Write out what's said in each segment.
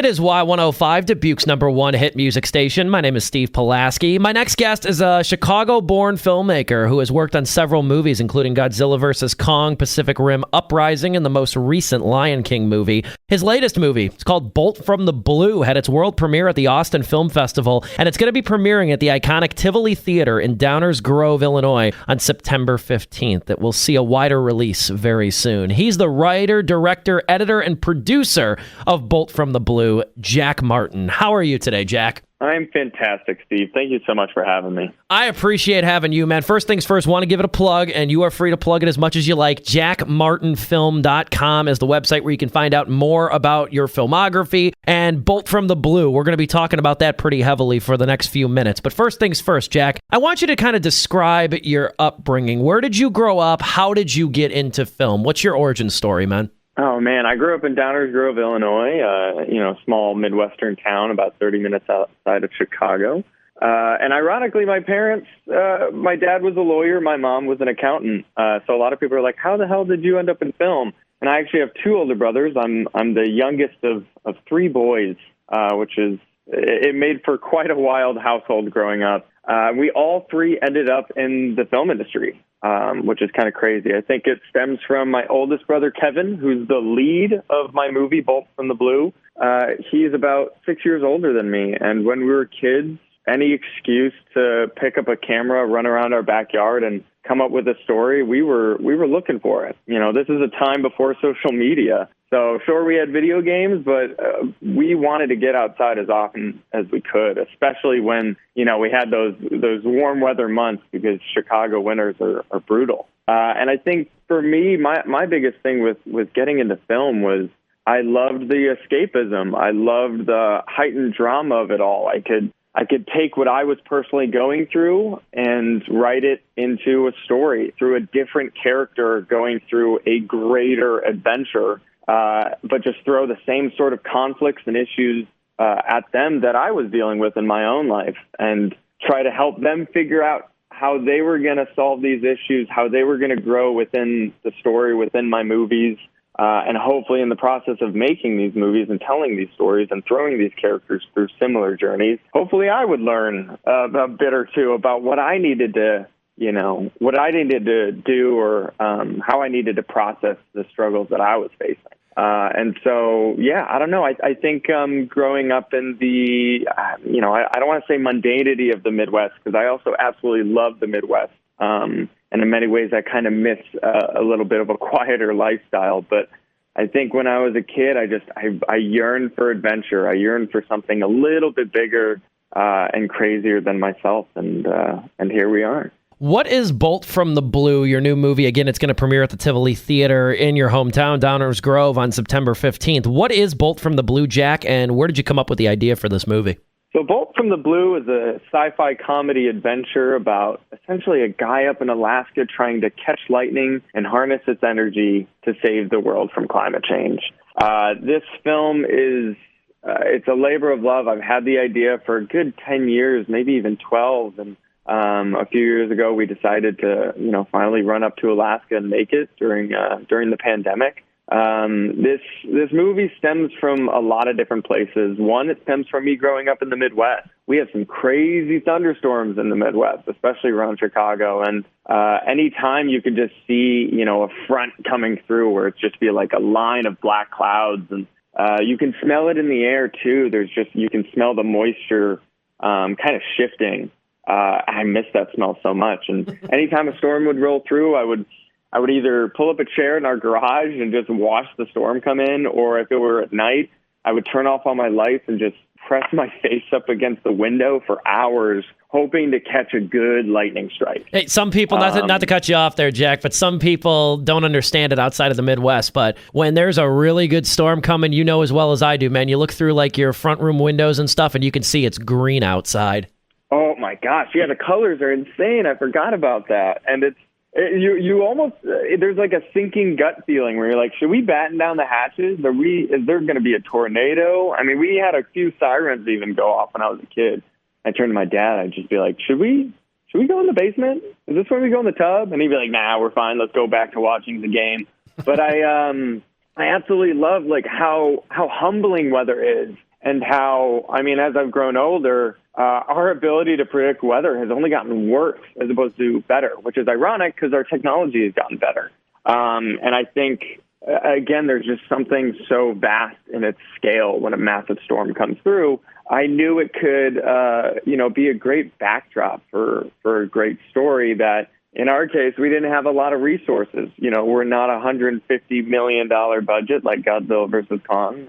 It is Y105, Dubuque's #1 hit music station. My name is Steve Pulaski. My next guest is a Chicago-born filmmaker who has worked on several movies, including Godzilla vs. Kong, Pacific Rim Uprising, and the most recent Lion King movie. His latest movie, it's called Bolt from the Blue, had its world premiere at the Austin Film Festival, and it's going to be premiering at the iconic Tivoli Theatre in Downers Grove, Illinois, on September 15th. It will see a wider release very soon. He's the writer, director, editor, and producer of Bolt from the Blue, Jack Martin. How are you today, Jack? I'm fantastic, Steve. Thank you so much for having me. I appreciate having you, man. First things first, want to give it a plug, and you are free to plug it as much as you like. JackMartinFilm.com is the website where you can find out more about your filmography. And Bolt from the Blue, we're going to be talking about that pretty heavily for the next few minutes. But first things first, Jack, I want you to kind of describe your upbringing. Where did you grow up? How did you get into film? What's your origin story, man? Oh, man, I grew up in Downers Grove, Illinois, small Midwestern town about 30 minutes outside of Chicago. And ironically, my parents, my dad was a lawyer, my mom was an accountant. So a lot of people are like, how the hell did you end up in film? And I actually have two older brothers. I'm the youngest of three boys, it made for quite a wild household growing up. We all three ended up in the film industry, which is kind of crazy. I think it stems from my oldest brother, Kevin, who's the lead of my movie, Bolt from the Blue. He's about 6 years older than me. And when we were kids, any excuse to pick up a camera, run around our backyard and come up with a story, we were looking for it. You know, this is a time before social media. So sure, we had video games, but we wanted to get outside as often as we could, especially when, we had those warm weather months, because Chicago winters are brutal. And I think for me, my biggest thing with getting into film was I loved the escapism. I loved the heightened drama of it all. I could take what I was personally going through and write it into a story through a different character going through a greater adventure. But just throw the same sort of conflicts and issues at them that I was dealing with in my own life, and try to help them figure out how they were going to solve these issues, how they were going to grow within the story, within my movies, and hopefully in the process of making these movies and telling these stories and throwing these characters through similar journeys, hopefully I would learn a bit or two about what I needed to do, or how I needed to process the struggles that I was facing. And so, yeah, I don't know. I think growing up in the, I don't want to say mundanity of the Midwest, because I also absolutely love the Midwest. And in many ways, I kind of miss a little bit of a quieter lifestyle. But I think when I was a kid, I yearned for adventure. I yearned for something a little bit bigger and crazier than myself. And here we are. What is Bolt from the Blue, your new movie? Again, it's going to premiere at the Tivoli Theatre in your hometown, Downers Grove, on September 15th. What is Bolt from the Blue, Jack, and where did you come up with the idea for this movie? So Bolt from the Blue is a sci-fi comedy adventure about essentially a guy up in Alaska trying to catch lightning and harness its energy to save the world from climate change. This film is it's a labor of love. I've had the idea for a good 10 years, maybe even 12, and a few years ago, we decided to, finally run up to Alaska and make it during the pandemic. This movie stems from a lot of different places. One, it stems from me growing up in the Midwest. We have some crazy thunderstorms in the Midwest, especially around Chicago. And anytime you can just see, a front coming through where it's just be like a line of black clouds, and you can smell it in the air too. You can smell the moisture kind of shifting. I miss that smell so much. And anytime a storm would roll through, I would either pull up a chair in our garage and just watch the storm come in, or if it were at night, I would turn off all my lights and just press my face up against the window for hours, hoping to catch a good lightning strike. Hey, some people, not to cut you off there, Jack, but some people don't understand it outside of the Midwest. But when there's a really good storm coming, you know as well as I do, man, you look through like your front room windows and stuff, and you can see it's green outside. Oh my gosh. Yeah, the colors are insane. I forgot about that. And you almost, there's like a sinking gut feeling where you're like, should we batten down the hatches? Is there going to be a tornado? I mean, we had a few sirens even go off when I was a kid. I turned to my dad. I'd just be like, should we go in the basement? Is this where we go in the tub? And he'd be like, nah, we're fine. Let's go back to watching the game. But I absolutely love like how humbling weather is. and how, I mean, as I've grown older, our ability to predict weather has only gotten worse as opposed to better, which is ironic because our technology has gotten better. And I think, again, there's just something so vast in its scale when a massive storm comes through. I knew it could, be a great backdrop for a great story that, in our case, we didn't have a lot of resources. We're not a $150 million budget like Godzilla versus Kong,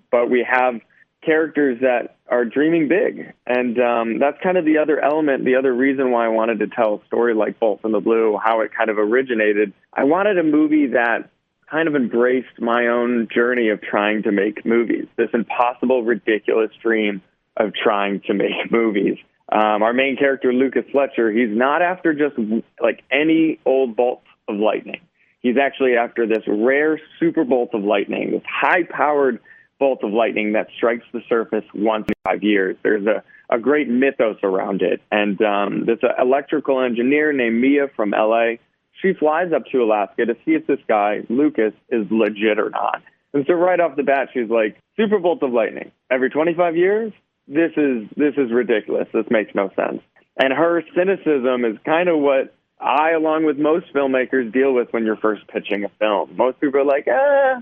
but we have characters that are dreaming big. And that's kind of the other element, the other reason why I wanted to tell a story like Bolt from the Blue, how it kind of originated. I wanted a movie that kind of embraced my own journey of trying to make movies, this impossible, ridiculous dream of trying to make movies. Our main character, Lucas Fletcher, he's not after just like any old bolt of lightning. He's actually after this rare super bolt of lightning, this high-powered bolt of lightning that strikes the surface once in 5 years. There's a great mythos around it. And there's an electrical engineer named Mia from L.A. She flies up to Alaska to see if this guy, Lucas, is legit or not. And so right off the bat, she's like, super bolt of lightning. Every 25 years? This is ridiculous. This makes no sense. And her cynicism is kind of what I, along with most filmmakers, deal with when you're first pitching a film. Most people are like,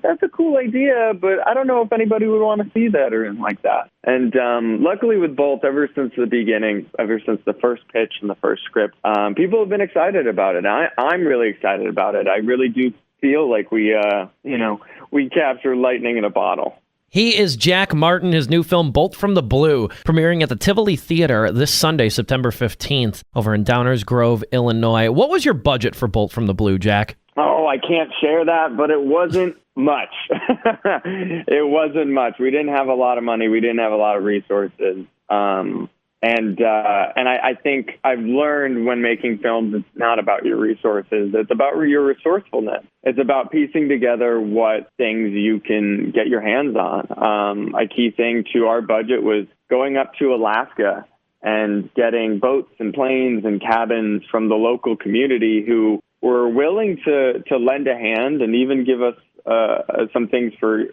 that's a cool idea, but I don't know if anybody would want to see that or anything like that. And luckily with Bolt, ever since the beginning, ever since the first pitch and the first script, people have been excited about it. I'm really excited about it. I really do feel like we capture lightning in a bottle. He is Jack Martin. His new film, Bolt from the Blue, premiering at the Tivoli Theatre this Sunday, September 15th, over in Downers Grove, Illinois. What was your budget for Bolt from the Blue, Jack? Oh, I can't share that, but it wasn't much. It wasn't much. We didn't have a lot of money. We didn't have a lot of resources. And I think I've learned when making films, it's not about your resources. It's about your resourcefulness. It's about piecing together what things you can get your hands on. A key thing to our budget was going up to Alaska and getting boats and planes and cabins from the local community who were willing to lend a hand and even give us some things for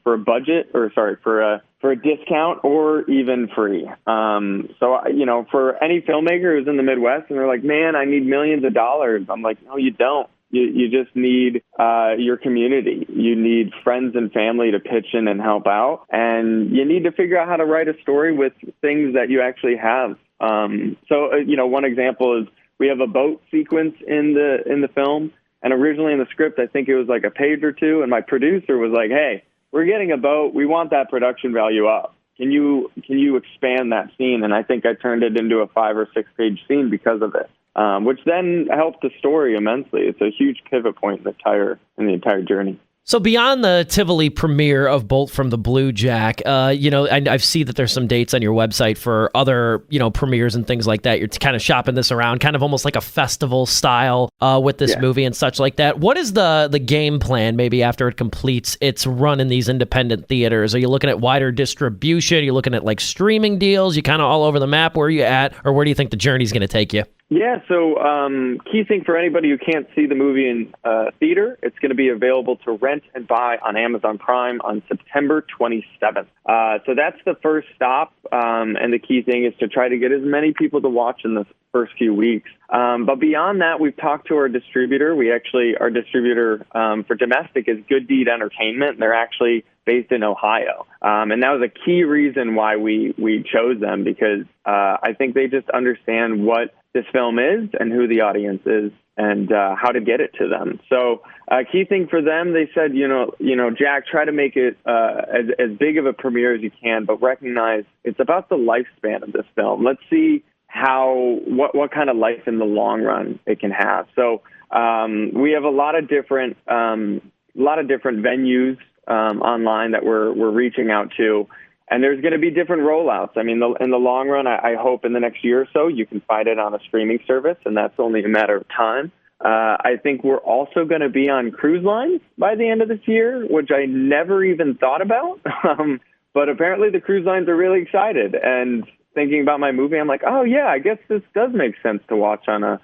a budget, for a discount or even free. So, for any filmmaker who's in the Midwest and they're like, man, I need millions of dollars. I'm like, no, you don't. You just need your community. You need friends and family to pitch in and help out. And you need to figure out how to write a story with things that you actually have. One example is we have a boat sequence in the film. And originally in the script, I think it was like a page or two. And my producer was like, hey, we're getting a boat. We want that production value up. Can you expand that scene? And I think I turned it into a 5 or 6 page scene because of it, which then helped the story immensely. It's a huge pivot point in the entire journey. So beyond the Tivoli premiere of Bolt from the Blue, Jack, I see that there's some dates on your website for other, premieres and things like that. You're kind of shopping this around, kind of almost like a festival style with this movie and such like that. What is the game plan maybe after it completes its run in these independent theaters? Are you looking at wider distribution? Are you looking at like streaming deals? You kind of all over the map? Where are you at? Or where do you think the journey's going to take you? Yeah, so key thing for anybody who can't see the movie in theater, it's going to be available to rent and buy on Amazon Prime on September 27th. So that's the first stop, and the key thing is to try to get as many people to watch in the first few weeks. But beyond that, we've talked to our distributor. Our distributor for domestic is Good Deed Entertainment. They're actually based in Ohio. And that was a key reason why we chose them, because I think they just understand what this film is and who the audience is and how to get it to them. So a key thing for them, they said, Jack, try to make it as big of a premiere as you can, but recognize it's about the lifespan of this film. Let's see what kind of life in the long run it can have. So we have a lot of different venues online that we're reaching out to. And there's going to be different rollouts. I mean, in the long run, I hope in the next year or so, you can find it on a streaming service, and that's only a matter of time. I think we're also going to be on cruise lines by the end of this year, which I never even thought about. But apparently the cruise lines are really excited. And thinking about my movie, I'm like, oh, yeah, I guess this does make sense to watch on a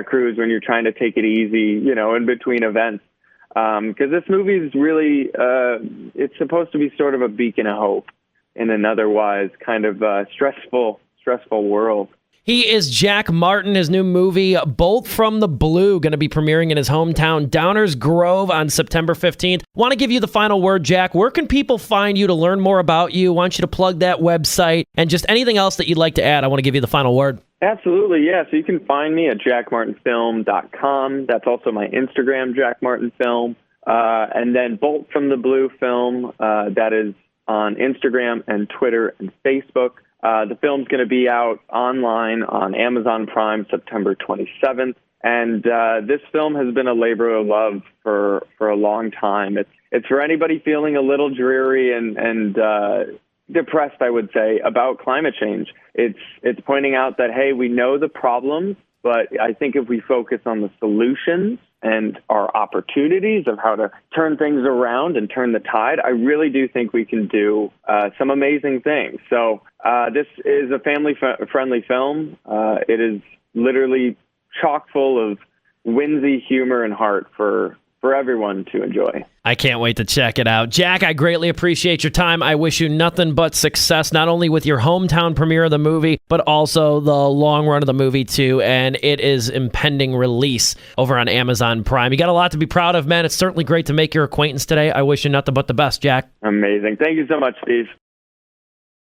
cruise when you're trying to take it easy, in between events. Because this movie is really, it's supposed to be sort of a beacon of hope in an otherwise kind of stressful world. He is Jack Martin. His new movie, Bolt from the Blue, going to be premiering in his hometown, Downers Grove, on September 15th. Want to give you the final word, Jack. Where can people find you to learn more about you? Want you to plug that website and just anything else that you'd like to add. I want to give you the final word. Absolutely, yeah. So you can find me at jackmartinfilm.com. That's also my Instagram, Jack Martin Film. And then Bolt from the Blue Film, that is on Instagram and Twitter and Facebook. The film's going to be out online on Amazon Prime September 27th. And this film has been a labor of love for a long time. It's for anybody feeling a little dreary and depressed, I would say, about climate change. It's pointing out that, hey, we know the problems, but I think if we focus on the solutions and our opportunities of how to turn things around and turn the tide, I really do think we can do some amazing things. So this is a family-friendly film. It is literally chock full of whimsy, humor, and heart for everyone to enjoy. I can't wait to check it out. Jack, I greatly appreciate your time. I wish you nothing but success, not only with your hometown premiere of the movie, but also the long run of the movie, too. And it is impending release over on Amazon Prime. You got a lot to be proud of, man. It's certainly great to make your acquaintance today. I wish you nothing but the best, Jack. Amazing. Thank you so much, Steve.